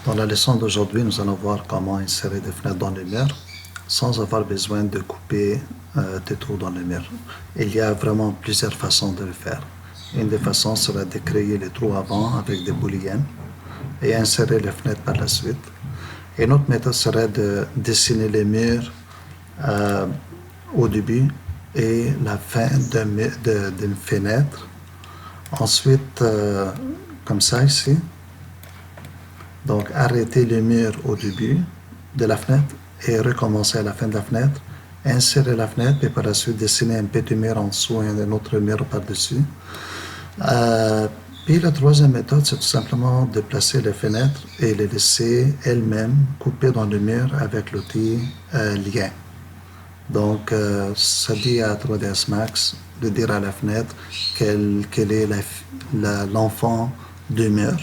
Dans la leçon d'aujourd'hui, nous allons voir comment insérer des fenêtres dans le mur sans avoir besoin de couper des trous dans le mur. Il y a vraiment plusieurs façons de le faire. Une des façons sera de créer les trous avant avec des booléennes et insérer les fenêtres par la suite. Et une autre méthode serait de dessiner les murs au début et la fin d'une fenêtre. Ensuite, comme ça ici. Donc, arrêter le mur au début de la fenêtre et recommencer à la fin de la fenêtre. Insérer la fenêtre et par la suite dessiner un petit mur en dessous et un autre mur par-dessus. Puis la troisième méthode, c'est tout simplement de placer les fenêtres et les laisser elles-mêmes couper dans le mur avec l'outil lien. Donc, ça dit à 3ds Max de dire à la fenêtre quelle est l'enfant du mur.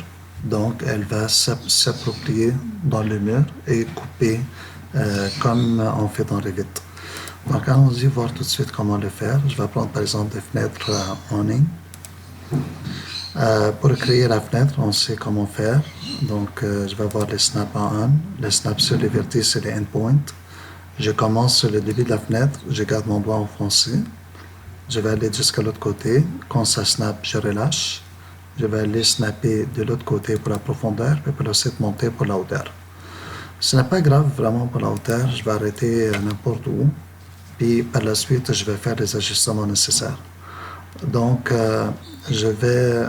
Donc, elle va s'approprier dans le mur et couper comme on fait dans Revit. Donc, allons-y voir tout de suite comment le faire. Je vais prendre par exemple des fenêtres awning. Pour créer la fenêtre, on sait comment faire. Donc, je vais voir les snaps en on. Les snaps sur les vertices, c'est les endpoints. Je commence sur le début de la fenêtre. Je garde mon doigt enfoncé. Je vais aller jusqu'à l'autre côté. Quand ça snap, je relâche. Je vais aller snapper de l'autre côté pour la profondeur, et pour la suite monter pour la hauteur. Ce n'est pas grave vraiment pour la hauteur, je vais arrêter n'importe où, puis par la suite, je vais faire les ajustements nécessaires. Donc, je vais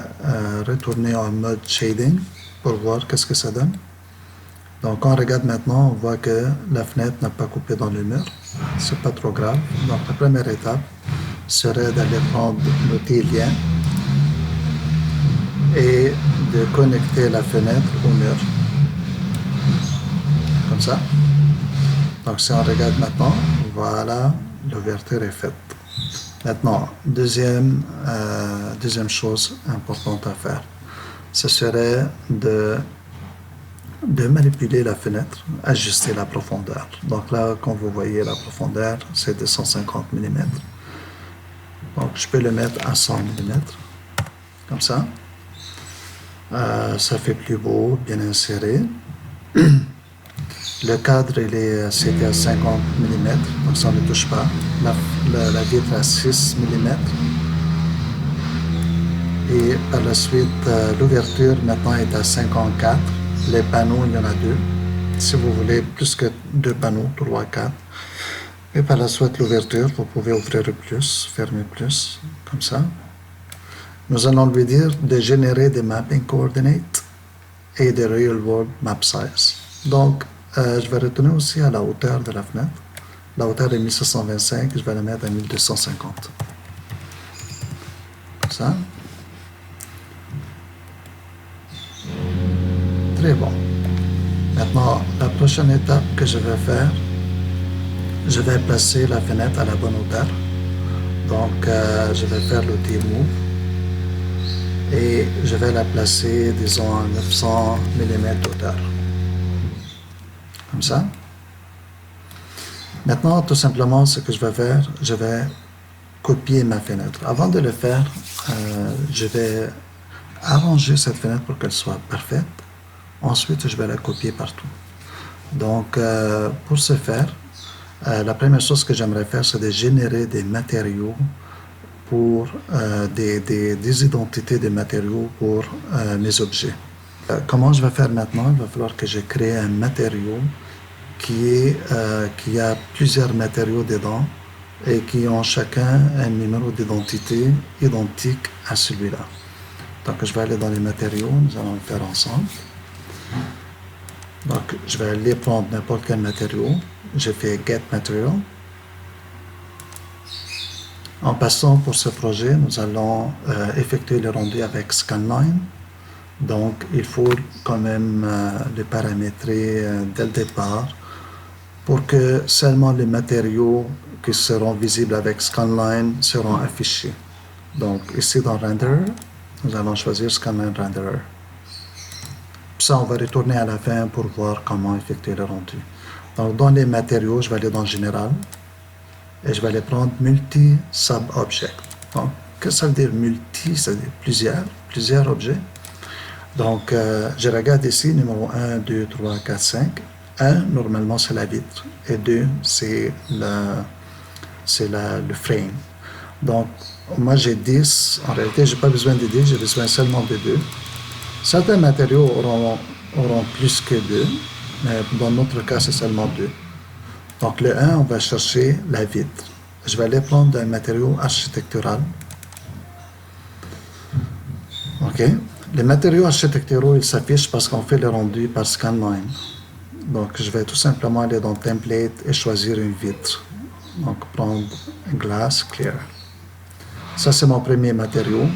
retourner en mode shading pour voir qu'est-ce que ça donne. Donc, quand on regarde maintenant, on voit que la fenêtre n'a pas coupé dans le mur. C'est pas trop grave. Donc, la première étape serait d'aller prendre l'outil lien et de connecter la fenêtre au mur, comme ça. Donc si on regarde maintenant, voilà, l'ouverture est faite. Maintenant, deuxième chose importante à faire, ce serait de manipuler la fenêtre, ajuster la profondeur. Donc là, comme vous voyez, la profondeur, c'est de 150 mm. Donc je peux le mettre à 100 mm, comme ça. Ça fait plus beau, bien inséré. Le cadre, il est c'était à 50 mm, donc ça ne touche pas. La vitre à 6 mm. Et par la suite, l'ouverture maintenant est à 54. Les panneaux, il y en a 2. Si vous voulez plus que 2 panneaux, 3, 4. Et par la suite, l'ouverture, vous pouvez ouvrir plus, fermer plus, comme ça. Nous allons lui dire de générer des mapping coordinates et des real world map size. Donc, je vais retourner aussi à la hauteur de la fenêtre. La hauteur est 1725, je vais la mettre à 1250. Comme ça. Très bon. Maintenant, la prochaine étape que je vais faire, je vais placer la fenêtre à la bonne hauteur. Donc, je vais faire l'outil move. Et je vais la placer, disons, à 900 mm hauteur. Comme ça. Maintenant, tout simplement, ce que je vais faire, je vais copier ma fenêtre. Avant de le faire, je vais arranger cette fenêtre pour qu'elle soit parfaite. Ensuite, je vais la copier partout. Donc, pour ce faire, la première chose que j'aimerais faire, c'est de générer des matériaux pour des identités de matériaux pour mes objets. Comment je vais faire maintenant? Il va falloir que je crée un matériau qui a plusieurs matériaux dedans et qui ont chacun un numéro d'identité identique à celui-là. Donc je vais aller dans les matériaux, nous allons le faire ensemble. Donc je vais aller prendre n'importe quel matériau. Je fais Get Material. En passant pour ce projet, nous allons effectuer le rendu avec Scanline. Donc, il faut quand même le paramétrer dès le départ pour que seulement les matériaux qui seront visibles avec Scanline seront affichés. Donc, ici dans Render, nous allons choisir Scanline Renderer. ça, on va retourner à la fin pour voir comment effectuer le rendu. Donc, dans les matériaux, je vais aller dans Général et je vais aller prendre Multi-Sub-Object. Donc, qu'est-ce que ça veut dire multi? Ça veut dire plusieurs objets. Donc, je regarde ici, numéro 1, 2, 3, 4, 5. 1, normalement, c'est la vitre. Et 2, c'est le frame. Donc, moi, j'ai 10. En réalité, je n'ai pas besoin de 10, j'ai besoin seulement de 2. Certains matériaux auront plus que 2, mais dans notre cas, c'est seulement 2. Donc, le 1, on va chercher la vitre. Je vais aller prendre un matériau architectural. OK? Les matériaux architecturaux, ils s'affichent parce qu'on fait le rendu par ScanLine. Donc, je vais tout simplement aller dans Template et choisir une vitre. Donc, prendre Glass Clear. Ça, c'est mon premier matériau.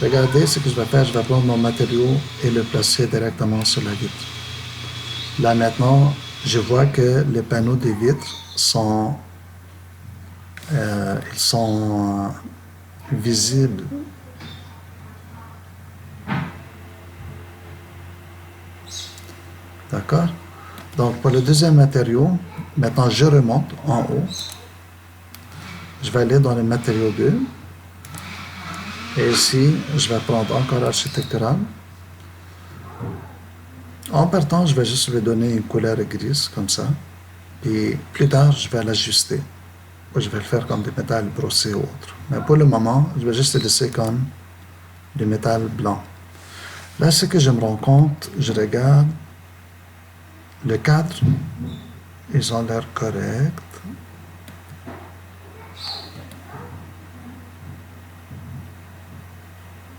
Regardez ce que je vais faire. Je vais prendre mon matériau et le placer directement sur la vitre. Là, maintenant, je vois que les panneaux des vitres sont visibles. D'accord? Donc, pour le deuxième matériau, maintenant, je remonte en haut. Je vais aller dans le matériau 2. Et ici, je vais prendre encore architectural. En partant, je vais juste lui donner une couleur grise, comme ça. Puis, plus tard, je vais l'ajuster. Ou je vais le faire comme du métal brossé ou autre. Mais pour le moment, je vais juste le laisser comme du métal blanc. Là, ce que je me rends compte, je regarde le cadre, ils ont l'air corrects.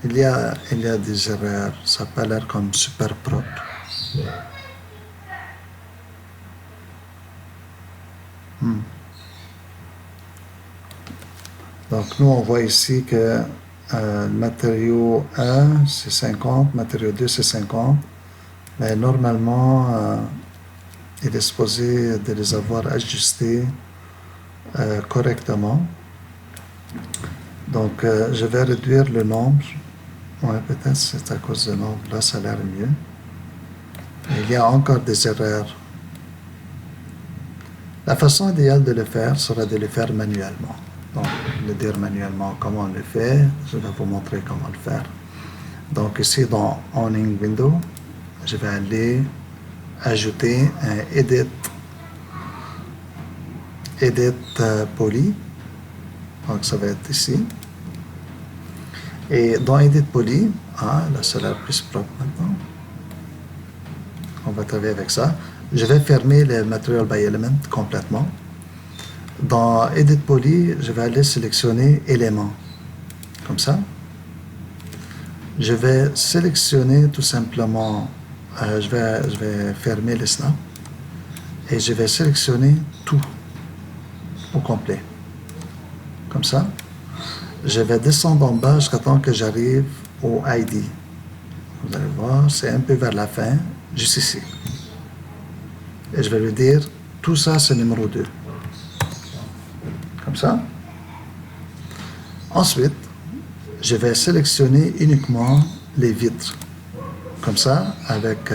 Il y a des erreurs, ça n'a pas l'air comme super propre. Donc nous on voit ici que le matériau 1 c'est 50, matériau 2 c'est 50, mais normalement il est supposé de les avoir ajustés correctement. Donc je vais réduire le nombre. Ouais, peut-être c'est à cause du nombre, là ça a l'air mieux. Il y a encore des erreurs. La façon idéale de le faire sera de le faire manuellement. Donc, le dire manuellement comment on le fait, je vais vous montrer comment le faire. Donc ici dans Owning Window, je vais aller ajouter un Edit Poly. Donc ça va être ici. Et dans Edit Poly, là ça a l'air plus propre maintenant. On va travailler avec ça. Je vais fermer le Material by Element complètement. Dans Edit Poly, je vais aller sélectionner Éléments. Comme ça. Je vais sélectionner tout simplement, je vais fermer le snap. Et je vais sélectionner tout au complet. Comme ça. Je vais descendre en bas jusqu'à temps que j'arrive au ID. Vous allez voir, c'est un peu vers la fin, juste ici. Et je vais lui dire, tout ça c'est numéro 2. Comme ça. Ensuite, je vais sélectionner uniquement les vitres. Comme ça, avec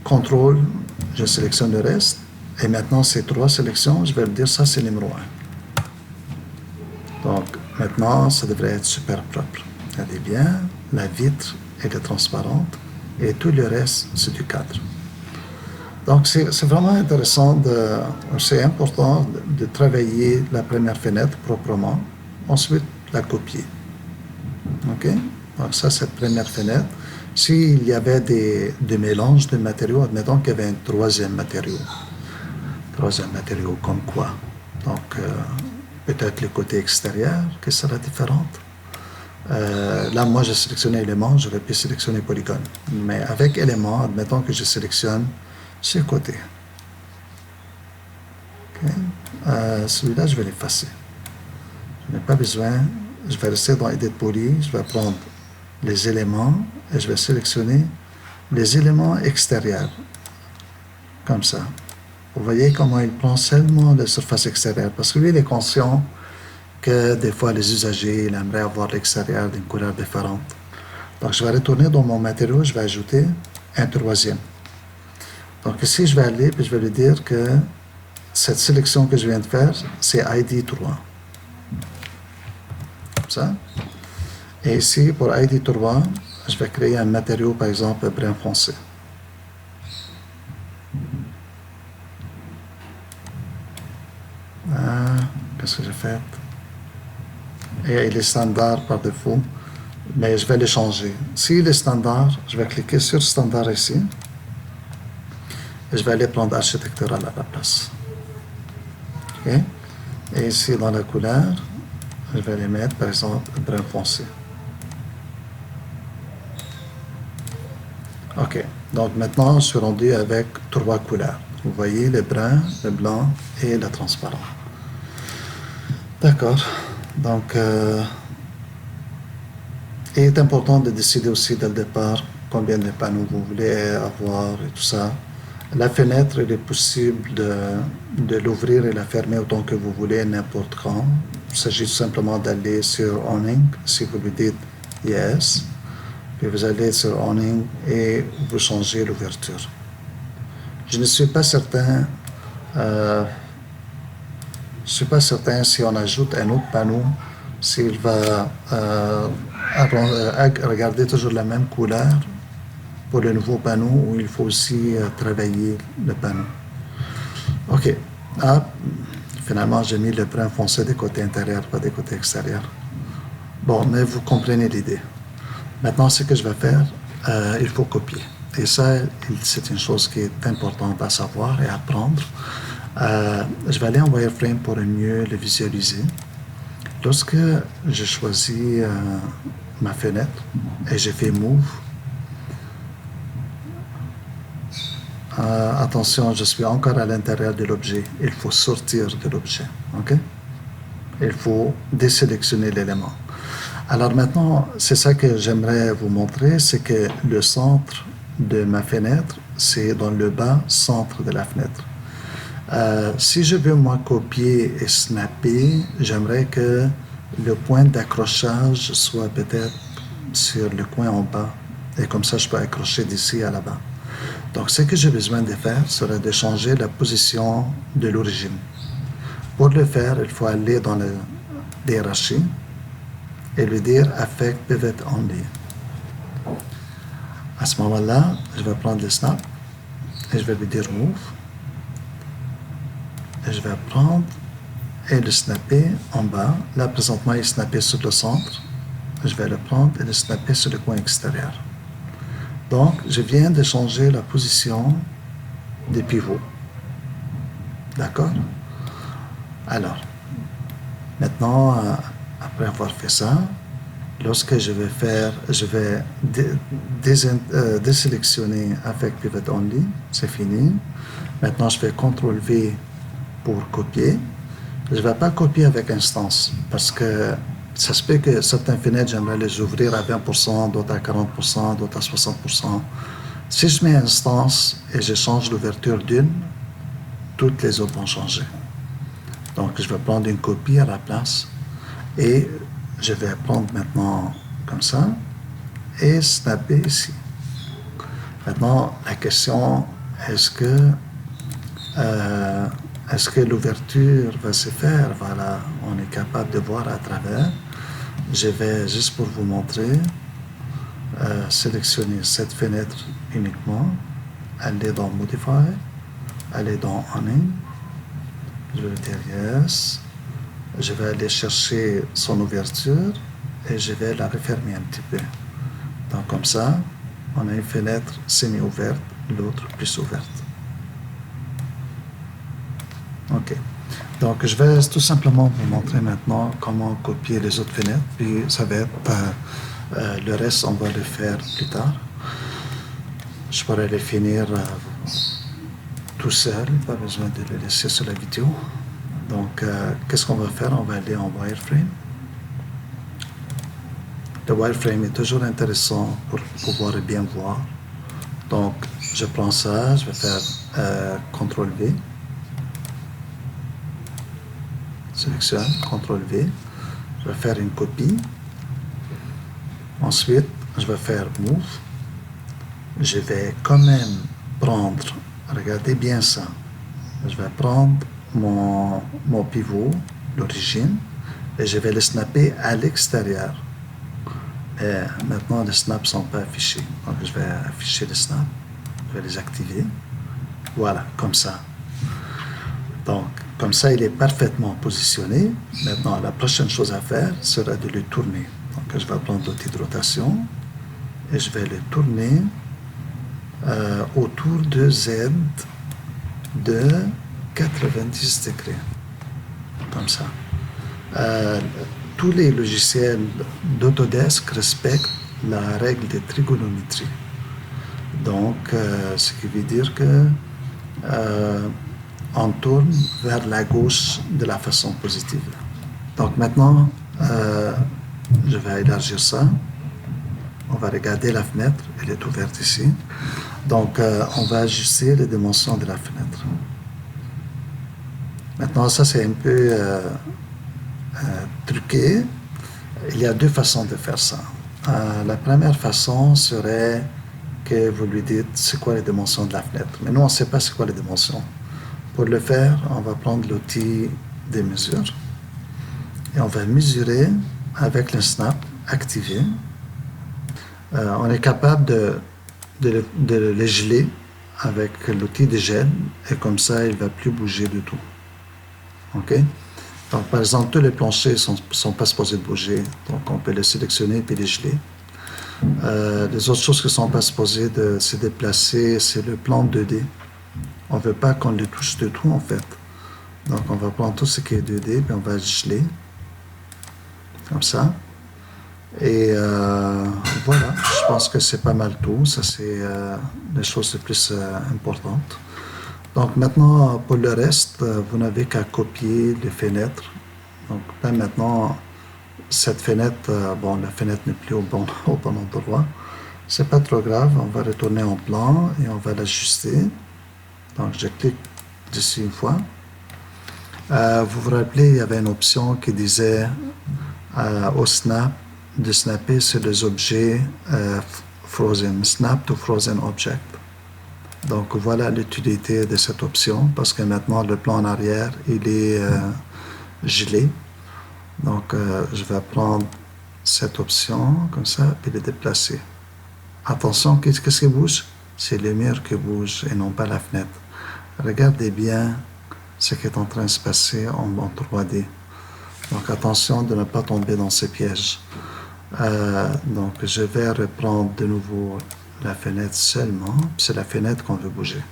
CTRL, je sélectionne le reste. Et maintenant, ces 3 sélections, je vais lui dire, ça c'est numéro 1. Donc, maintenant, ça devrait être super propre. Regardez bien, la vitre elle est transparente et tout le reste, c'est du cadre. Donc, c'est vraiment intéressant, c'est important de travailler la première fenêtre proprement, ensuite la copier. OK? Donc, ça, cette première fenêtre. S'il y avait des mélanges de matériaux, admettons qu'il y avait un troisième matériau. Troisième matériau, comme quoi? Donc, peut-être le côté extérieur qui sera différent. Là, moi, j'ai sélectionné élément, j'aurais pu sélectionner polygone. Mais avec élément, admettons que je sélectionne ce côté. Okay. Celui-là, je vais l'effacer. Je n'ai pas besoin. Je vais rester dans Edit Poly. Je vais prendre les éléments et je vais sélectionner les éléments extérieurs. Comme ça. Vous voyez comment il prend seulement la surface extérieure. Parce que lui, il est conscient que des fois, les usagers ils aimeraient avoir l'extérieur d'une couleur différente. Donc, je vais retourner dans mon matériau. Je vais ajouter un troisième. Donc ici, je vais aller et je vais lui dire que cette sélection que je viens de faire, c'est ID 3. Comme ça. Et ici, pour ID 3, je vais créer un matériau, par exemple, brun foncé. Qu'est-ce que j'ai fait? Et il est standard par défaut, mais je vais le changer. S'il est standard, je vais cliquer sur standard ici. Et je vais aller prendre architectural à la place. Okay. Et ici, dans la couleur, je vais les mettre, par exemple, brun foncé. OK. Donc maintenant, je suis rendu avec 3 couleurs. Vous voyez le brun, le blanc et le transparent. D'accord. Donc, il est important de décider aussi dès le départ combien de panneaux vous voulez avoir et tout ça. La fenêtre, il est possible de l'ouvrir et la fermer autant que vous voulez, n'importe quand. Il s'agit simplement d'aller sur Awning, si vous lui dites Yes, puis vous allez sur Awning et vous changez l'ouverture. Je ne suis pas certain, si on ajoute un autre panneau, s'il va regarder toujours la même couleur pour le nouveau panneau, ou il faut aussi travailler le panneau. OK. Finalement, j'ai mis le brun foncé des côtés intérieurs, pas des côtés extérieurs. Bon, mais vous comprenez l'idée. Maintenant, ce que je vais faire, il faut copier. Et ça, c'est une chose qui est importante à savoir et à apprendre. Je vais aller en wireframe pour mieux le visualiser. Lorsque je choisis ma fenêtre et j'ai fait Move, attention, je suis encore à l'intérieur de l'objet. Il faut sortir de l'objet. OK? Il faut désélectionner l'élément. Alors maintenant, c'est ça que j'aimerais vous montrer, c'est que le centre de ma fenêtre, c'est dans le bas centre de la fenêtre. Si je veux moi copier et snapper, j'aimerais que le point d'accrochage soit peut-être sur le coin en bas. Et comme ça, je peux accrocher d'ici à là-bas. Donc, ce que j'ai besoin de faire serait de changer la position de l'origine. Pour le faire, il faut aller dans le hiérarchie et lui dire Affect Pivot Only. À ce moment-là, je vais prendre le snap et je vais lui dire Move. Et je vais prendre et le snapper en bas. Là, présentement, il est snappé sur le centre. Je vais le prendre et le snapper sur le coin extérieur. Donc, je viens de changer la position des pivots. D'accord? Alors, maintenant, après avoir fait ça, lorsque je vais désélectionner avec Pivot Only, c'est fini. Maintenant, je fais CTRL-V pour copier. Je ne vais pas copier avec instance parce que ça se peut que certaines fenêtres, j'aimerais les ouvrir à 20%, d'autres à 40%, d'autres à 60%. Si je mets instance et je change l'ouverture d'une, toutes les autres vont changer. Donc, je vais prendre une copie à la place et je vais prendre maintenant comme ça et snapper ici. Maintenant, la question, est-ce que l'ouverture va se faire? Voilà, on est capable de voir à travers. Je vais, juste pour vous montrer, sélectionner cette fenêtre uniquement, aller dans Modify, aller dans Awning, je vais dire Yes, je vais aller chercher son ouverture et je vais la refermer un petit peu. Donc comme ça, on a une fenêtre semi-ouverte, l'autre plus ouverte. OK. Donc, je vais tout simplement vous montrer maintenant comment copier les autres fenêtres, puis ça va être, le reste, on va le faire plus tard. Je pourrais les finir tout seul, pas besoin de le laisser sur la vidéo. Donc, qu'est-ce qu'on va faire? On va aller en wireframe. Le wireframe est toujours intéressant pour pouvoir bien voir. Donc, je prends ça, je vais faire CTRL-V. Sélectionne, CTRL-V, je vais faire une copie. Ensuite, je vais faire Move. je vais quand même prendre, regardez bien ça, je vais prendre mon pivot, l'origine, et je vais le snapper à l'extérieur. Et maintenant, les snaps ne sont pas affichés. Donc, je vais afficher les snaps. Je vais les activer. Voilà, comme ça. Donc, comme ça, il est parfaitement positionné. Maintenant, la prochaine chose à faire sera de le tourner. Donc, je vais prendre l'outil de rotation et je vais le tourner autour de Z de 90 degrés. Comme ça. Tous les logiciels d'Autodesk respectent la règle de trigonométrie. Donc, ce qui veut dire que on tourne vers la gauche de la façon positive. Donc maintenant, je vais élargir ça. On va regarder la fenêtre, elle est ouverte ici. Donc, on va ajuster les dimensions de la fenêtre. Maintenant, ça c'est un peu truqué. Il y a deux façons de faire ça. La première façon serait que vous lui dites c'est quoi les dimensions de la fenêtre. Mais nous, on ne sait pas c'est quoi les dimensions. Pour le faire, on va prendre l'outil des mesures et on va mesurer avec le snap activé. On est capable de le geler avec l'outil de gel et comme ça, il ne va plus bouger du tout. OK? Donc, par exemple, tous les planchers ne sont pas supposés bouger. Donc, on peut les sélectionner et puis les geler. Les autres choses qui ne sont pas supposées de se déplacer, c'est le plan 2D. On ne veut pas qu'on le touche de tout, en fait. Donc, on va prendre tout ce qui est 2D, puis on va geler. Comme ça. Et voilà, je pense que c'est pas mal tout. Ça, c'est les choses les plus importantes. Donc, maintenant, pour le reste, vous n'avez qu'à copier les fenêtres. Donc, là, maintenant, cette fenêtre, bon, la fenêtre n'est plus au bon endroit. C'est pas trop grave, on va retourner en plan et on va l'ajuster. Donc, je clique dessus une fois. Vous vous rappelez, il y avait une option qui disait au snap de snapper sur les objets frozen, snap to frozen object. Donc, voilà l'utilité de cette option parce que maintenant, le plan en arrière, il est gelé. Donc, je vais prendre cette option comme ça et le déplacer. Attention, qu'est-ce qui bouge? C'est le mur qui bouge et non pas la fenêtre. Regardez bien ce qui est en train de se passer en 3D. Donc, attention de ne pas tomber dans ces pièges. Donc, je vais reprendre de nouveau la fenêtre seulement. C'est la fenêtre qu'on veut bouger.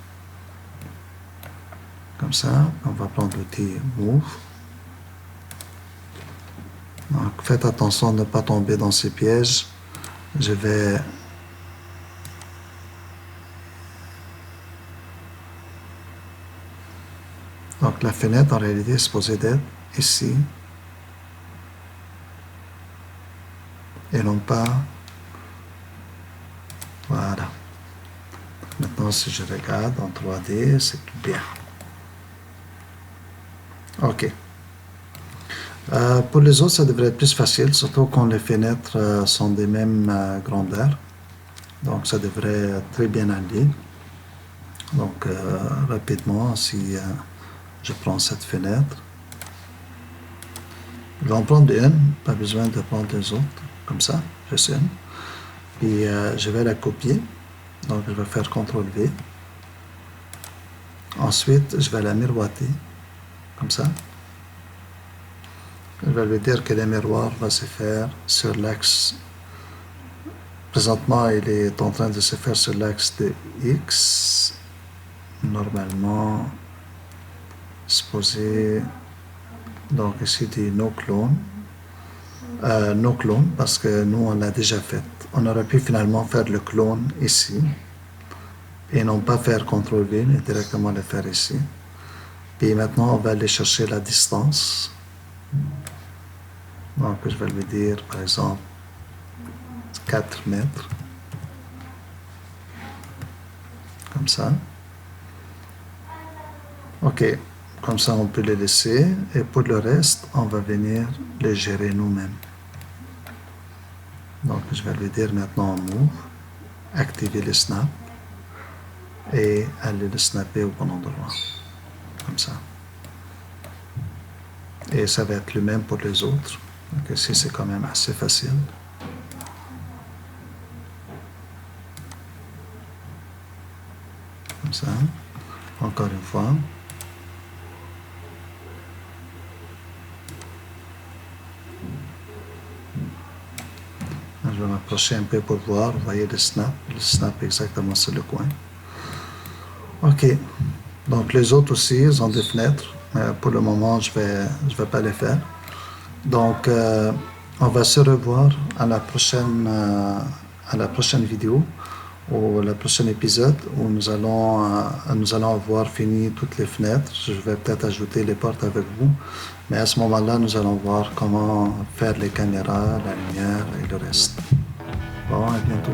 Comme ça, on va prendre l'outil Move. Donc, faites attention de ne pas tomber dans ces pièges. Je vais donc la fenêtre en réalité est supposée d'être ici et non pas voilà. Maintenant si je regarde en 3D, c'est tout bien. Ok. Pour les autres, ça devrait être plus facile, surtout quand les fenêtres sont des mêmes grandeurs. Donc, ça devrait très bien aller. Donc, rapidement, si je prends cette fenêtre, je vais en prendre une, pas besoin de prendre les autres, comme ça, juste une. Puis, je vais la copier. Donc, je vais faire CTRL-V. Ensuite, je vais la miroiter, comme ça. Je vais lui dire que le miroir va se faire sur l'axe. Présentement, il est en train de se faire sur l'axe de X. Normalement, supposé. Donc, ici, dit no clone. No clone, parce que nous, on l'a déjà fait. On aurait pu finalement faire le clone ici. Et non pas faire CTRL-V, mais directement le faire ici. Puis maintenant, on va aller chercher la distance. Donc, je vais lui dire, par exemple, 4 mètres. Comme ça. OK. Comme ça, on peut le laisser. Et pour le reste, on va venir le gérer nous-mêmes. Donc, je vais lui dire maintenant Move. Activer le snap. et aller le snapper au bon endroit, comme ça. Et ça va être le même pour les autres. Donc ici, c'est quand même assez facile. Comme ça. Encore une fois. Je vais m'approcher un peu pour voir. Vous voyez le snap exactement sur le coin. OK. Donc les autres aussi, ils ont des fenêtres. Pour le moment, je vais pas les faire. Donc, on va se revoir à la prochaine vidéo ou le prochain épisode où nous allons avoir fini toutes les fenêtres. Je vais peut-être ajouter les portes avec vous, mais à ce moment-là, nous allons voir comment faire les caméras, la lumière et le reste. Bon, à bientôt.